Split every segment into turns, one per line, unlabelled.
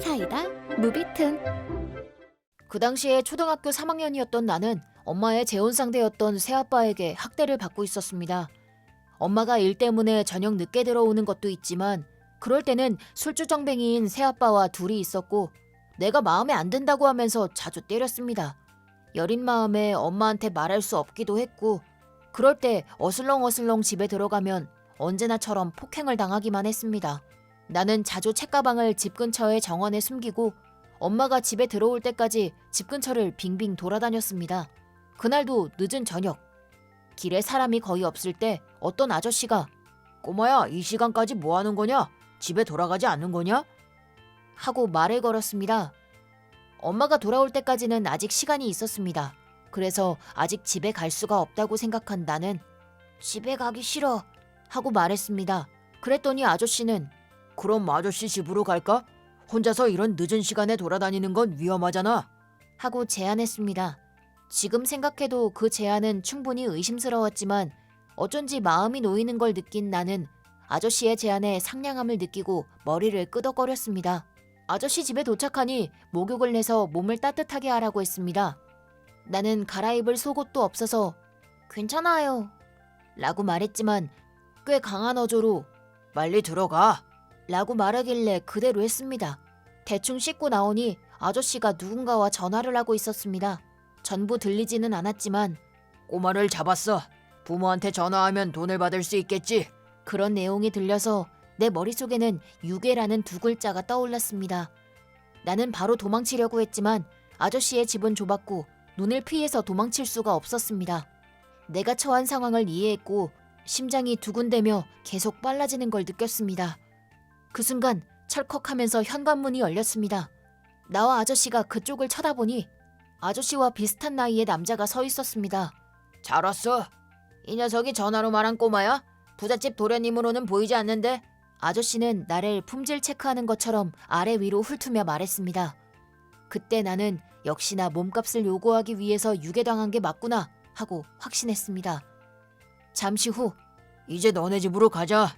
사이다 무비튼.
그 당시에 초등학교 3학년이었던 나는 엄마의 재혼 상대였던 새아빠에게 학대를 받고 있었습니다. 엄마가 일 때문에 저녁 늦게 들어오는 것도 있지만 그럴 때는 술주정뱅이인 새아빠와 둘이 있었고 내가 마음에 안 든다고 하면서 자주 때렸습니다. 여린 마음에 엄마한테 말할 수 없기도 했고 그럴 때 어슬렁어슬렁 집에 들어가면 언제나처럼 폭행을 당하기만 했습니다. 나는 자주 책가방을 집 근처의 정원에 숨기고 엄마가 집에 들어올 때까지 집 근처를 빙빙 돌아다녔습니다. 그날도 늦은 저녁, 길에 사람이 거의 없을 때 어떤 아저씨가 "꼬마야, 이 시간까지 뭐 하는 거냐? 집에 돌아가지 않는 거냐?" 하고 말을 걸었습니다. 엄마가 돌아올 때까지는 아직 시간이 있었습니다. 그래서 아직 집에 갈 수가 없다고 생각한 나는 "집에 가기 싫어" 하고 말했습니다. 그랬더니 아저씨는 "그럼 아저씨 집으로 갈까? 혼자서 이런 늦은 시간에 돌아다니는 건 위험하잖아" 하고 제안했습니다. 지금 생각해도 그 제안은 충분히 의심스러웠지만 어쩐지 마음이 놓이는 걸 느낀 나는 아저씨의 제안에 상냥함을 느끼고 머리를 끄덕거렸습니다. 아저씨 집에 도착하니 목욕을 내서 몸을 따뜻하게 하라고 했습니다. 나는 갈아입을 속옷도 없어서 "괜찮아요" 라고 말했지만 꽤 강한 어조로 "빨리 들어가" 라고 말하길래 그대로 했습니다. 대충 씻고 나오니 아저씨가 누군가와 전화를 하고 있었습니다. 전부 들리지는 않았지만 "꼬마를 잡았어. 부모한테 전화하면 돈을 받을 수 있겠지." 그런 내용이 들려서 내 머릿속에는 유괴라는 두 글자가 떠올랐습니다. 나는 바로 도망치려고 했지만 아저씨의 집은 좁았고 눈을 피해서 도망칠 수가 없었습니다. 내가 처한 상황을 이해했고 심장이 두근대며 계속 빨라지는 걸 느꼈습니다. 그 순간 철컥하면서 현관문이 열렸습니다. 나와 아저씨가 그쪽을 쳐다보니 아저씨와 비슷한 나이의 남자가 서 있었습니다. "잘 왔어. 이 녀석이 전화로 말한 꼬마야? 부잣집 도련님으로는 보이지 않는데?" 아저씨는 나를 품질 체크하는 것처럼 아래 위로 훑으며 말했습니다. 그때 나는 역시나 몸값을 요구하기 위해서 유괴당한 게 맞구나 하고 확신했습니다. 잠시 후 "이제 너네 집으로 가자"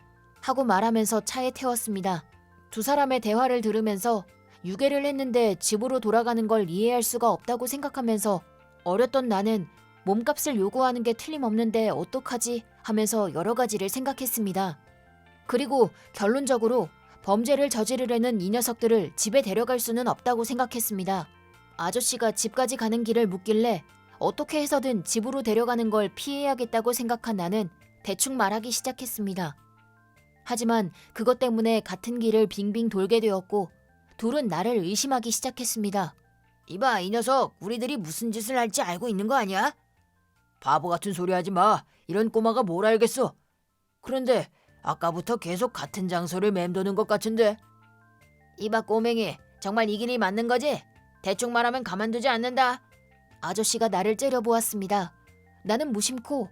하고 말하면서 차에 태웠습니다. 두 사람의 대화를 들으면서 유괴를 했는데 집으로 돌아가는 걸 이해할 수가 없다고 생각하면서 어렸던 나는 몸값을 요구하는 게 틀림없는데 어떡하지 하면서 여러 가지를 생각했습니다. 그리고 결론적으로 범죄를 저지르려는 이 녀석들을 집에 데려갈 수는 없다고 생각했습니다. 아저씨가 집까지 가는 길을 묻길래 어떻게 해서든 집으로 데려가는 걸 피해야겠다고 생각한 나는 대충 말하기 시작했습니다. 하지만 그것 때문에 같은 길을 빙빙 돌게 되었고 둘은 나를 의심하기 시작했습니다. "이봐, 이 녀석, 우리들이 무슨 짓을 할지 알고 있는 거 아니야? 바보 같은 소리 하지 마. 이런 꼬마가 뭘 알겠어. 그런데 아까부터 계속 같은 장소를 맴도는 것 같은데." "이봐 꼬맹이, 정말 이 길이 맞는 거지? 대충 말하면 가만두지 않는다." 아저씨가 나를 째려보았습니다. 나는 무심코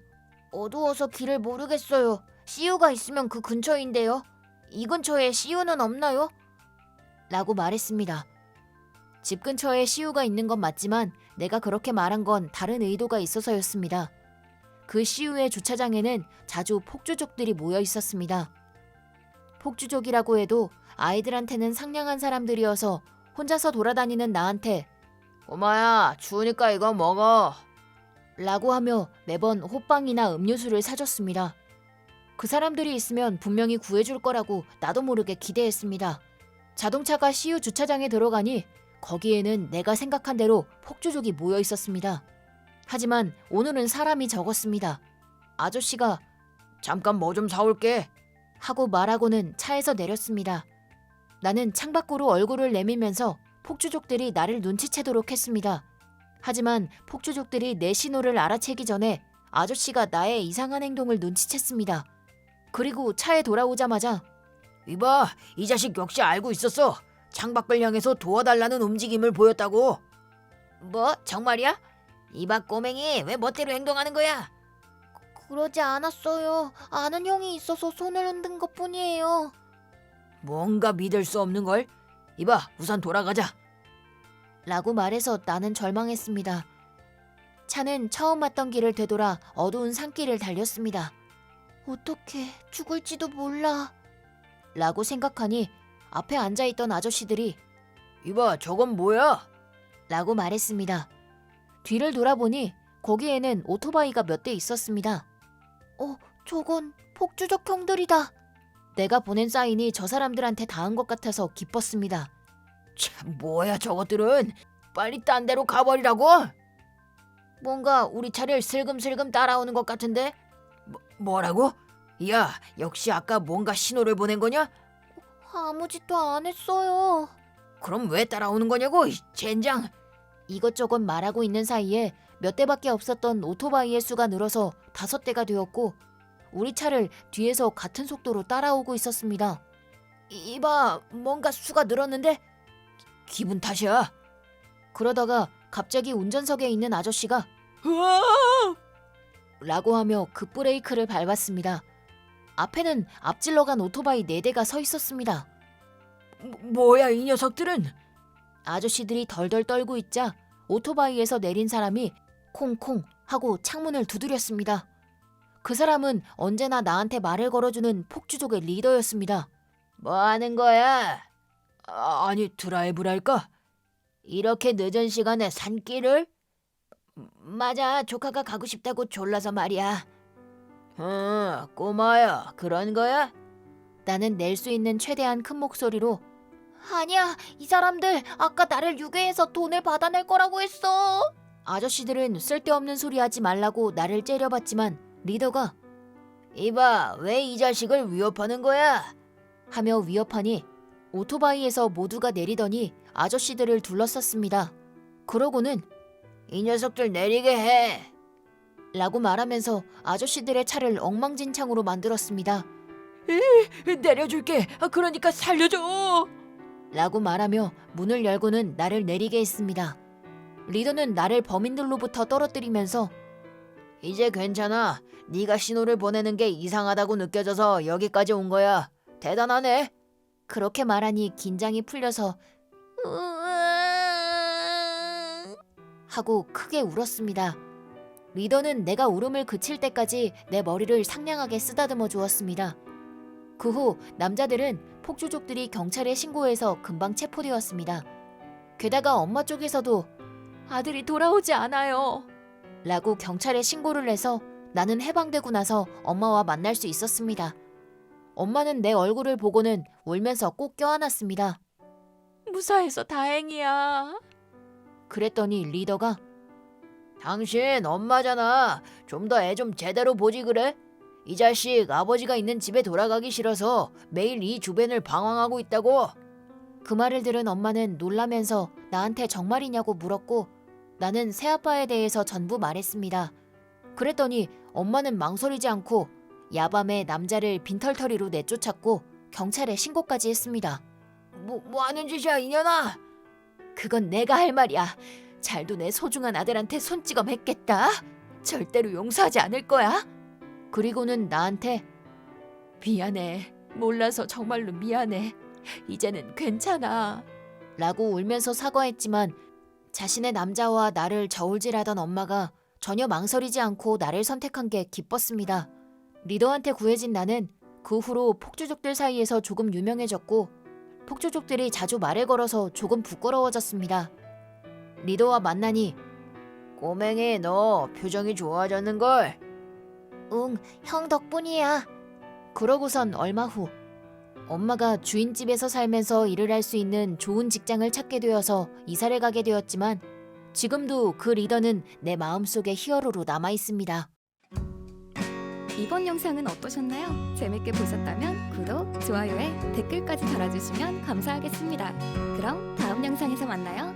"어두워서 길을 모르겠어요. CU가 있으면 그 근처인데요. 이 근처에 CU는 없나요?" 라고 말했습니다. 집 근처에 CU가 있는 건 맞지만 내가 그렇게 말한 건 다른 의도가 있어서였습니다. 그 CU의 주차장에는 자주 폭주족들이 모여 있었습니다. 폭주족이라고 해도 아이들한테는 상냥한 사람들이어서 혼자서 돌아다니는 나한테 "꼬마야, 추우니까 이거 먹어" 라고 하며 매번 호빵이나 음료수를 사줬습니다. 그 사람들이 있으면 분명히 구해줄 거라고 나도 모르게 기대했습니다. 자동차가 CU 주차장에 들어가니 거기에는 내가 생각한 대로 폭주족이 모여 있었습니다. 하지만 오늘은 사람이 적었습니다. 아저씨가 "잠깐 뭐 좀 사올게" 하고 말하고는 차에서 내렸습니다. 나는 창밖으로 얼굴을 내밀면서 폭주족들이 나를 눈치채도록 했습니다. 하지만 폭주족들이 내 신호를 알아채기 전에 아저씨가 나의 이상한 행동을 눈치챘습니다. 그리고 차에 돌아오자마자 "이봐, 이 자식 역시 알고 있었어. 창밖을 향해서 도와달라는 움직임을 보였다고." "뭐? 정말이야? 이봐 꼬맹이, 왜 멋대로 행동하는 거야?" 그러지 않았어요. 아는 형이 있어서 손을 흔든 것뿐이에요." 뭔가 믿을 수 없는걸? "이봐, 우선 돌아가자" 라고 말해서 나는 절망했습니다. 차는 처음 왔던 길을 되돌아 어두운 산길을 달렸습니다. 어떡해, 죽을지도 몰라 라고 생각하니 앞에 앉아있던 아저씨들이 이봐, 저건 뭐야? 라고 말했습니다. 뒤를 돌아보니 거기에는 오토바이가 몇 대 있었습니다. 저건 폭주족 형들이다. 내가 보낸 사인이 저 사람들한테 닿은 것 같아서 기뻤습니다. 참, 뭐야 저것들은. 빨리 딴 데로 가버리라고. 뭔가 우리 차를 슬금슬금 따라오는 것 같은데. 뭐라고? 야, 역시 아까 뭔가 신호를 보낸 거냐? 아무 짓도 안 했어요. 그럼 왜 따라오는 거냐고, 이 젠장. 이것저것 말하고 있는 사이에 몇 대밖에 없었던 오토바이의 수가 늘어서 5대가 되었고 우리 차를 뒤에서 같은 속도로 따라오고 있었습니다. 이봐, 뭔가 수가 늘었는데? 기분 탓이야. 그러다가 갑자기 운전석에 있는 아저씨가 으아! 라고 하며 급브레이크를 밟았습니다. 앞에는 앞질러 간 오토바이 4대가 서 있었습니다. 뭐야 이 녀석들은? 아저씨들이 덜덜 떨고 있자 오토바이에서 내린 사람이 콩콩 하고 창문을 두드렸습니다. 그 사람은 언제나 나한테 말을 걸어주는 폭주족의 리더였습니다. 뭐 하는 거야? 아니, 드라이브랄까? 이렇게 늦은 시간에 산길을? 맞아, 조카가 가고 싶다고 졸라서 말이야. 꼬마야, 그런 거야? 나는 낼 수 있는 최대한 큰 목소리로 아니야, 이 사람들 아까 나를 유괴해서 돈을 받아낼 거라고 했어. 아저씨들은 쓸데없는 소리 하지 말라고 나를 째려봤지만 리더가 이봐, 왜 이 자식을 위협하는 거야? 하며 위협하니 오토바이에서 모두가 내리더니 아저씨들을 둘러쌌습니다. 그러고는 이 녀석들 내리게 해 라고 말하면서 아저씨들의 차를 엉망진창으로 만들었습니다. 내려줄게. 그러니까 살려줘 라고 말하며 문을 열고는 나를 내리게 했습니다. 리더는 나를 범인들로부터 떨어뜨리면서 이제 괜찮아. 네가 신호를 보내는 게 이상하다고 느껴져서 여기까지 온 거야. 대단하네. 그렇게 말하니 긴장이 풀려서 하고 크게 울었습니다. 리더는 내가 울음을 그칠 때까지 내 머리를 상냥하게 쓰다듬어 주었습니다. 그 후 남자들은 폭주족들이 경찰에 신고해서 금방 체포되었습니다. 게다가 엄마 쪽에서도 아들이 돌아오지 않아요 라고 경찰에 신고를 해서 나는 해방되고 나서 엄마와 만날 수 있었습니다. 엄마는 내 얼굴을 보고는 울면서 꼭 껴안았습니다. 무사해서 다행이야. 그랬더니 리더가 당신 엄마잖아. 좀 더 애 좀 제대로 보지 그래? 이 자식 아버지가 있는 집에 돌아가기 싫어서 매일 이 주변을 방황하고 있다고. 그 말을 들은 엄마는 놀라면서 나한테 정말이냐고 물었고 나는 새아빠에 대해서 전부 말했습니다. 그랬더니 엄마는 망설이지 않고 야밤에 남자를 빈털터리로 내쫓았고 경찰에 신고까지 했습니다. 뭐 하는 짓이야 이년아? 그건 내가 할 말이야. 잘도 내 소중한 아들한테 손찌검 했겠다. 절대로 용서하지 않을 거야. 그리고는 나한테 미안해. 몰라서 정말로 미안해. 이제는 괜찮아. 라고 울면서 사과했지만 자신의 남자와 나를 저울질하던 엄마가 전혀 망설이지 않고 나를 선택한 게 기뻤습니다. 리더한테 구해진 나는 그 후로 폭주족들 사이에서 조금 유명해졌고 폭주족들이 자주 말을 걸어서 조금 부끄러워졌습니다. 리더와 만나니 꼬맹이 너 표정이 좋아졌는걸? 응, 형 덕분이야. 그러고선 얼마 후 엄마가 주인집에서 살면서 일을 할 수 있는 좋은 직장을 찾게 되어서 이사를 가게 되었지만 지금도 그 리더는 내 마음속에 히어로로 남아있습니다.
이번 영상은 어떠셨나요? 재밌게 보셨다면 구독, 좋아요에 댓글까지 달아주시면 감사하겠습니다. 그럼 다음 영상에서 만나요.